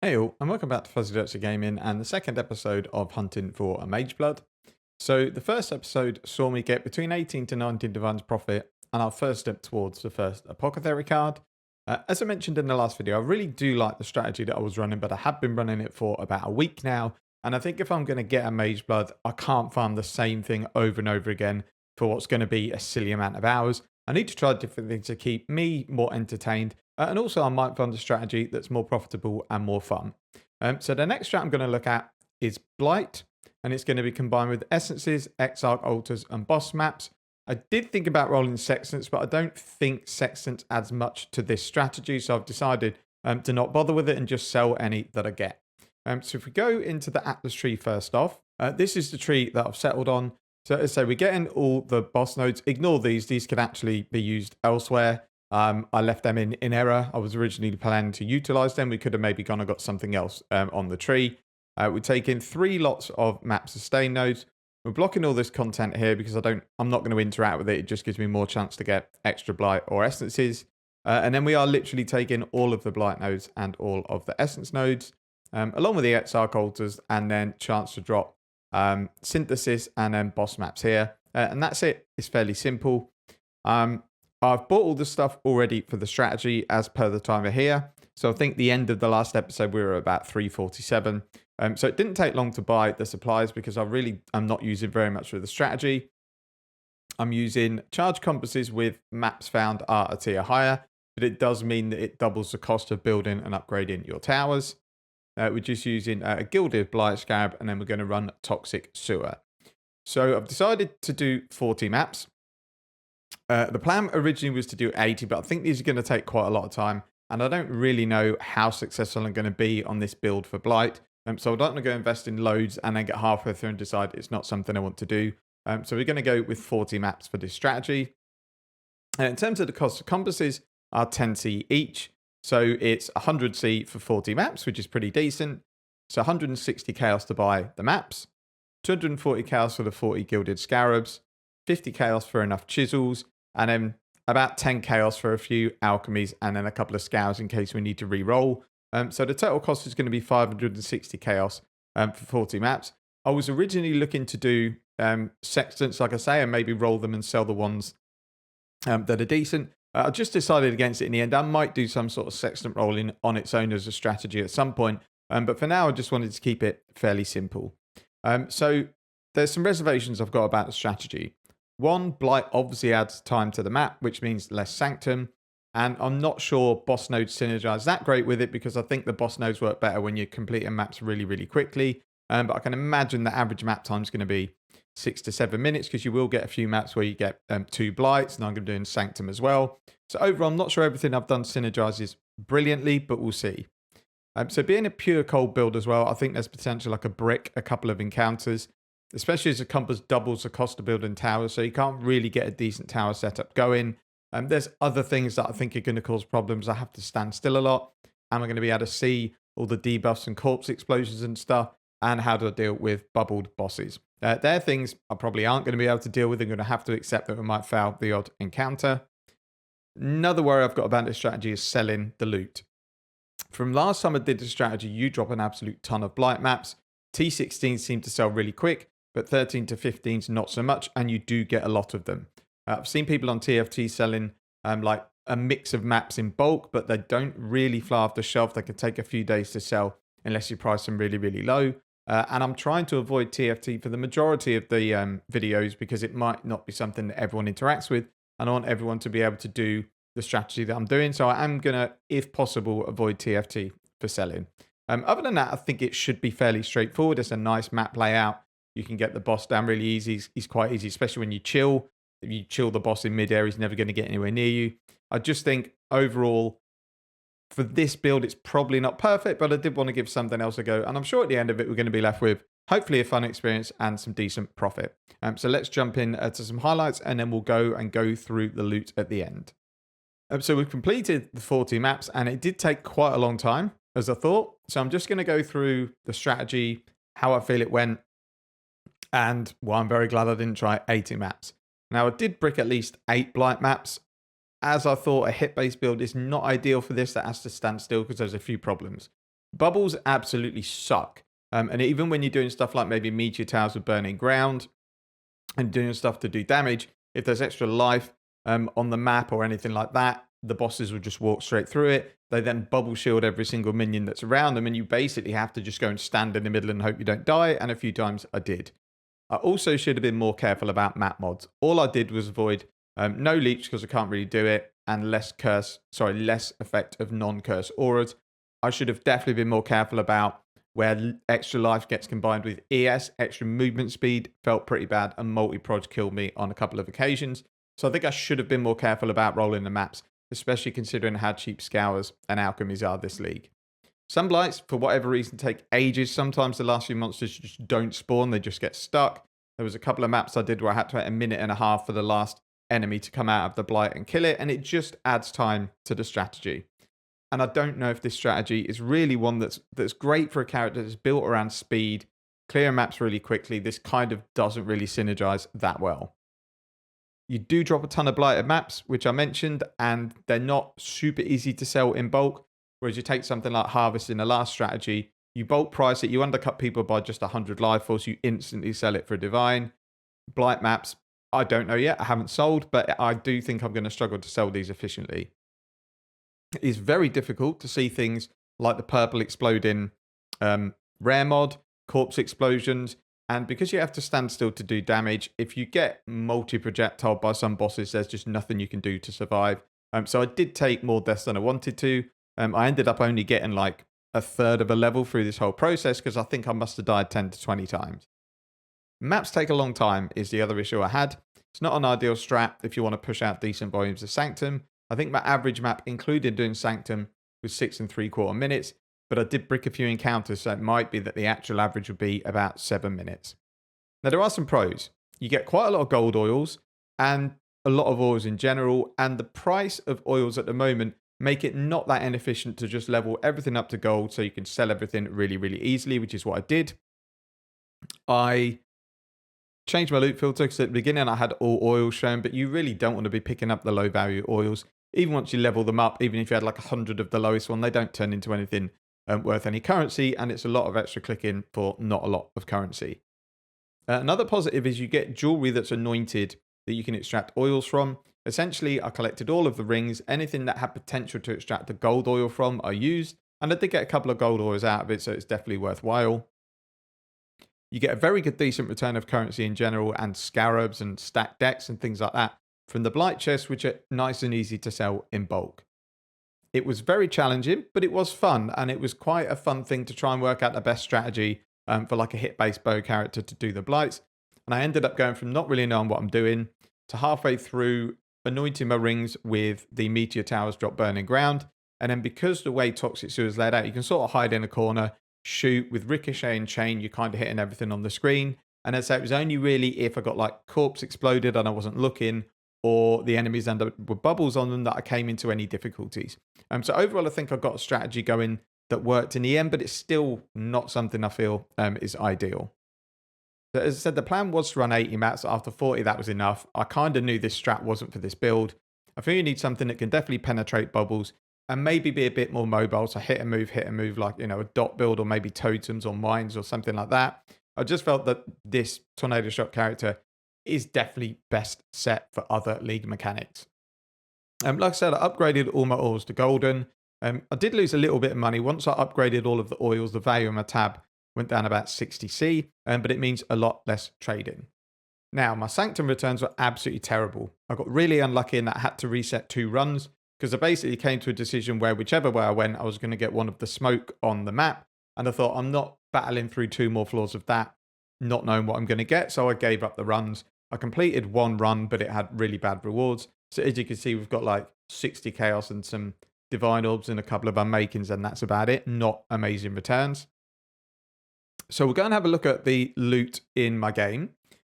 Hey all, and welcome back to Fuzzy Dirty Gaming and the second episode of Hunting for a Mageblood. So the first episode saw me get between 18 to 19 Divine's Profit and our first step towards the first Apothecary card. As I mentioned in the last video, I really do like the strategy that I was running, but I have been running it for about a week now. And I think if I'm going to get a Mageblood, I can't farm the same thing over and over again for what's going to be a silly amount of hours. I need to try different things to keep me more entertained. And also I might find a strategy that's more profitable and more fun. So the next strat I'm going to look at is Blight. And it's going to be combined with Essences, Exarch Altars, and Boss Maps. I did think about rolling Sextants, but I don't think Sextants adds much to this strategy. So I've decided to not bother with it and just sell any that I get. So if we go into the Atlas tree first off, this is the tree that I've settled on. So as I say, we're getting all the boss nodes. Ignore these could actually be used elsewhere. I left them in error. I was originally planning to utilize them. We could have maybe gone and got something else on the tree. We're taking 3 lots of map sustain nodes. We're blocking all this content here because I'm not going to interact with it. It just gives me more chance to get extra blight or essences. And then we are literally taking all of the blight nodes and all of the essence nodes, along with the Exarch altars, and then chance to drop synthesis and then boss maps here. And that's it. It's fairly simple. I've bought all the stuff already for the strategy as per the timer here. So I think the end of the last episode, we were about 347. So it didn't take long to buy the supplies because I'm not using very much of the strategy. I'm using charge compasses with maps found are a tier higher, but it does mean that it doubles the cost of building and upgrading your towers. We're just using a Gilded Blight Scarab, and then we're going to run Toxic Sewer. So I've decided to do 40 maps. The plan originally was to do 80, but I think these are going to take quite a lot of time. And I don't really know how successful I'm going to be on this build for Blight. So I don't want to go invest in loads and then get halfway through and decide it's not something I want to do. So we're going to go with 40 maps for this strategy. In terms of the cost of compasses, are 10C each. So it's 100C for 40 maps, which is pretty decent. So 160 chaos to buy the maps, 240 chaos for the 40 gilded scarabs, 50 chaos for enough chisels, and then about 10 chaos for a few alchemies, and then a couple of scours in case we need to re-roll. So the total cost is going to be 560 chaos for 40 maps. I was originally looking to do sextants, like I say, and maybe roll them and sell the ones that are decent. I just decided against it in the end. I might do some sort of sextant rolling on its own as a strategy at some point. But for now, I just wanted to keep it fairly simple. So there's some reservations I've got about the strategy. One, Blight obviously adds time to the map, which means less Sanctum. And I'm not sure boss nodes synergize that great with it because I think the boss nodes work better when you're completing maps really, really quickly. But I can imagine the average map time is going to be 6 to 7 minutes because you will get a few maps where you get 2 Blights, and I'm going to be doing Sanctum as well. So overall, I'm not sure everything I've done synergizes brilliantly, but we'll see. So being a pure cold build as well, I think there's potential like a brick, a couple of encounters, especially as the compass doubles the cost of building towers, so you can't really get a decent tower setup going. There's other things that I think are going to cause problems. I have to stand still a lot. Am I going to be able to see all the debuffs and corpse explosions and stuff? And how do I deal with bubbled bosses? They're things I probably aren't going to be able to deal with. I'm going to have to accept that we might fail the odd encounter. Another worry I've got about this strategy is selling the loot. From last time I did the strategy, you drop an absolute ton of Blight maps. T16 seem to sell really quick, but 13 to 15s not so much, and you do get a lot of them. I've seen people on TFT selling like a mix of maps in bulk, but they don't really fly off the shelf. They can take a few days to sell unless you price them really, really low. And I'm trying to avoid TFT for the majority of the videos because it might not be something that everyone interacts with. And I want everyone to be able to do the strategy that I'm doing. So I am going to, if possible, avoid TFT for selling. Other than that, I think it should be fairly straightforward. It's a nice map layout. You can get the boss down really easy. He's quite easy, especially when you chill. If you chill the boss in midair, he's never going to get anywhere near you. I just think overall, for this build, it's probably not perfect, but I did want to give something else a go. And I'm sure at the end of it, we're going to be left with hopefully a fun experience and some decent profit. So let's jump in to some highlights, and then we'll go through the loot at the end. So we've completed the 40 maps, and it did take quite a long time, as I thought. So I'm just going to go through the strategy, how I feel it went, and I'm very glad I didn't try 80 maps. Now, I did brick at least 8 Blight maps. As I thought, a hit-based build is not ideal for this. That has to stand still because there's a few problems. Bubbles absolutely suck. And even when you're doing stuff like maybe meteor towers with burning ground and doing stuff to do damage, if there's extra life on the map or anything like that, the bosses will just walk straight through it. They then bubble shield every single minion that's around them, and you basically have to just go and stand in the middle and hope you don't die. And a few times I did. I also should have been more careful about map mods. All I did was avoid no leech because I can't really do it, and less effect of non-curse auras. I should have definitely been more careful about where extra life gets combined with ES. Extra movement speed felt pretty bad, and multi-prod killed me on a couple of occasions. So I think I should have been more careful about rolling the maps, especially considering how cheap scours and alchemies are this league. Some blights, for whatever reason, take ages. Sometimes the last few monsters just don't spawn, they just get stuck. There was a couple of maps I did where I had to wait a minute and a half for the last enemy to come out of the blight and kill it, and it just adds time to the strategy. And I don't know if this strategy is really one that's great for a character that's built around speed, clear maps really quickly. This kind of doesn't really synergize that well. You do drop a ton of blighted maps, which I mentioned, and they're not super easy to sell in bulk. Whereas you take something like Harvest in the last strategy, you bulk price it, you undercut people by just 100 life force, you instantly sell it for a divine. Blight maps, I don't know yet, I haven't sold, but I do think I'm going to struggle to sell these efficiently. It's very difficult to see things like the purple exploding rare mod, corpse explosions, and because you have to stand still to do damage, if you get multi-projectile by some bosses, there's just nothing you can do to survive. So I did take more deaths than I wanted to. I ended up only getting like a third of a level through this whole process because I think I must have died 10 to 20 times. Maps take a long time is the other issue I had. It's not an ideal strat if you want to push out decent volumes of Sanctum. I think my average map, including doing Sanctum, was 6 3/4 minutes, but I did brick a few encounters, so it might be that the actual average would be about 7 minutes. Now, there are some pros. You get quite a lot of gold oils and a lot of oils in general, and the price of oils at the moment make it not that inefficient to just level everything up to gold so you can sell everything really, really easily, which is what I did. I changed my loot filter because at the beginning I had all oils shown, but you really don't want to be picking up the low value oils. Even once you level them up, even if you had like 100 of the lowest one, they don't turn into anything worth any currency, and it's a lot of extra clicking for not a lot of currency. Another positive is you get jewelry that's anointed that you can extract oils from. Essentially, I collected all of the rings. Anything that had potential to extract the gold oil from, I used. And I did get a couple of gold oils out of it, so it's definitely worthwhile. You get a very good, decent return of currency in general, and scarabs and stacked decks and things like that from the Blight chests, which are nice and easy to sell in bulk. It was very challenging, but it was fun, and it was quite a fun thing to try and work out the best strategy for like a hit-based bow character to do the Blights. And I ended up going from not really knowing what I'm doing to halfway through anointing my rings with the meteor towers drop burning ground. And then because the way Toxic Sewer is laid out, you can sort of hide in a corner, shoot with ricochet and chain, you're kind of hitting everything on the screen. And as I say, it was only really if I got like corpse exploded and I wasn't looking, or the enemies ended up with bubbles on them, that I came into any difficulties. So overall, I think I got a strategy going that worked in the end, but it's still not something I feel is ideal. So as I said, the plan was to run 80 mats. After 40, that was enough. I kind of knew this strat wasn't for this build. I think you need something that can definitely penetrate bubbles and maybe be a bit more mobile. So hit and move like, you know, a dot build or maybe totems or mines or something like that. I just felt that this Tornado Shot character is definitely best set for other league mechanics. Like I said, I upgraded all my oils to golden. I did lose a little bit of money. Once I upgraded all of the oils, the value of my tab went down about 60C, but it means a lot less trading. Now, my Sanctum returns were absolutely terrible. I got really unlucky in that I had to reset 2 runs because I basically came to a decision where whichever way I went, I was going to get one of the smoke on the map. And I thought, I'm not battling through 2 more floors of that, not knowing what I'm going to get. So I gave up the runs. I completed 1 run, but it had really bad rewards. So as you can see, we've got like 60 chaos and some divine orbs and a couple of unmakings, and that's about it. Not amazing returns. So we're going to have a look at the loot in my game.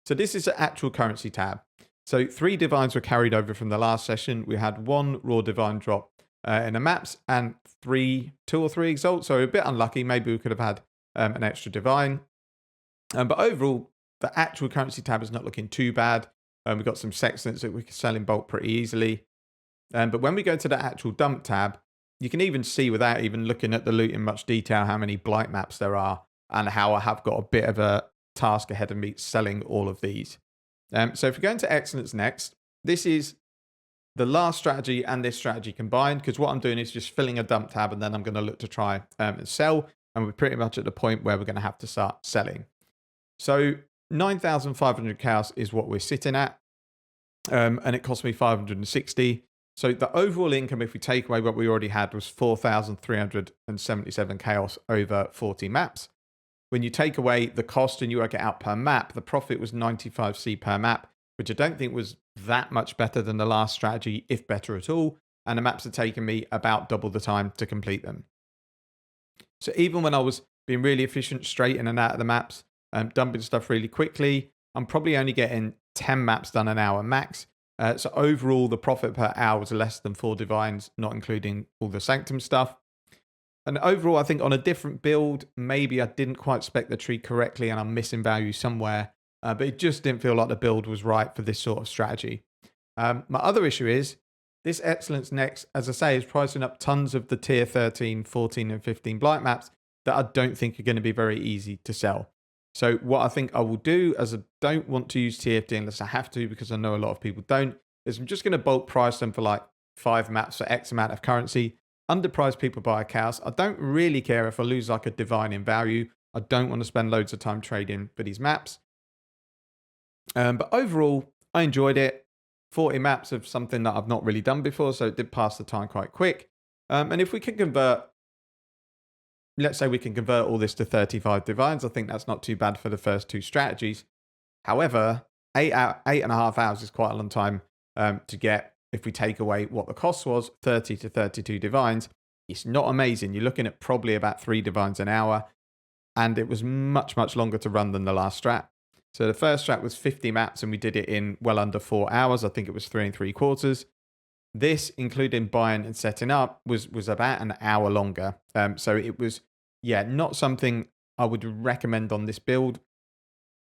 So this is an actual currency tab. So 3 divines were carried over from the last session. We had 1 raw divine drop in the maps and 2 or 3 exalts. So a bit unlucky. Maybe we could have had an extra divine. But overall, the actual currency tab is not looking too bad. We've got some sextants that we can sell in bulk pretty easily. But when we go to the actual dump tab, You can even see without even looking at the loot in much detail how many Blight maps there are and how I have got a bit of a task ahead of me selling all of these. So if we go into Excellence next, this is the last strategy and this strategy combined, because what I'm doing is just filling a dump tab and then I'm going to look to try and sell. And we're pretty much at the point where we're going to have to start selling. So 9,500 chaos is what we're sitting at. And it cost me 560. So the overall income, if we take away what we already had, was 4,377 chaos over 40 maps. When you take away the cost and you work it out per map, the profit was 95C per map, which I don't think was that much better than the last strategy, if better at all. And the maps have taken me about double the time to complete them. So even when I was being really efficient straight in and out of the maps, dumping stuff really quickly, I'm probably only getting 10 maps done an hour max. So overall, the profit per hour was less than 4 divines, not including all the Sanctum stuff. And overall, I think on a different build, maybe I didn't quite spec the tree correctly and I'm missing value somewhere. But it just didn't feel like the build was right for this sort of strategy. My other issue is this Excellence next, as I say, is pricing up tons of the tier 13, 14, and 15 Blight maps that I don't think are going to be very easy to sell. So what I think I will do, as I don't want to use TFT unless I have to, because I know a lot of people don't, is I'm just going to bulk price them for like 5 maps for X amount of currency, underprice people by a chaos. I don't really care if I lose like a divine in value. I don't want to spend loads of time trading for these maps. But overall, I enjoyed it. 40 maps of something that I've not really done before, so it did pass the time quite quick. And if we can convert, let's say we can convert all this to 35 divines, I think that's not too bad for the first 2 strategies. However, 8.5 hours is quite a long time to get, if we take away what the cost was, 30 to 32 divines. It's not amazing. You're looking at probably about 3 divines an hour, and it was much, much longer to run than the last strat. So the first strat was 50 maps and we did it in well under 4 hours. I think it was 3 3/4. This, including buying and setting up, was about an hour longer. So it was, not something I would recommend on this build,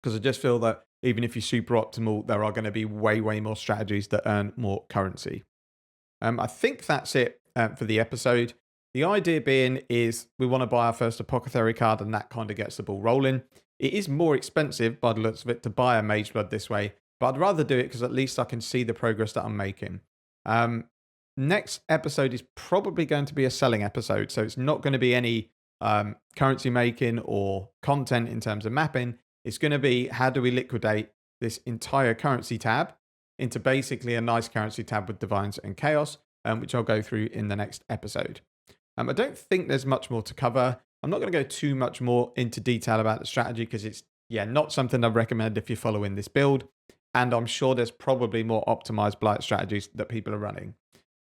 because I just feel that even if you're super optimal, there are going to be way, way more strategies that earn more currency. I think that's it for the episode. The idea being is we want to buy our first Apothecary card and that kind of gets the ball rolling. It is more expensive by the looks of it to buy a Mageblood this way, but I'd rather do it because at least I can see the progress that I'm making. Next episode is probably going to be a selling episode, so it's not going to be any currency making or content in terms of mapping. It's going to be how do we liquidate this entire currency tab into basically a nice currency tab with divines and chaos, which I'll go through in the next episode. I don't think there's much more to cover. I'm not going to go too much more into detail about the strategy because it's, not something I'd recommend if you're following this build. And I'm sure there's probably more optimized Blight strategies that people are running.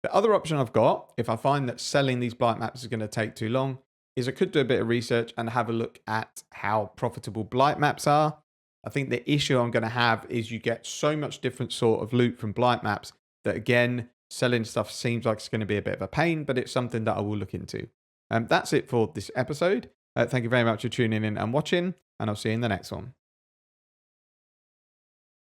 The other option I've got, if I find that selling these Blight maps is going to take too long, is I could do a bit of research and have a look at how profitable Blight maps are. I think the issue I'm going to have is you get so much different sort of loot from Blight maps that, again, selling stuff seems like it's going to be a bit of a pain, but it's something that I will look into. That's it for this episode. Thank you very much for tuning in and watching, and I'll see you in the next one.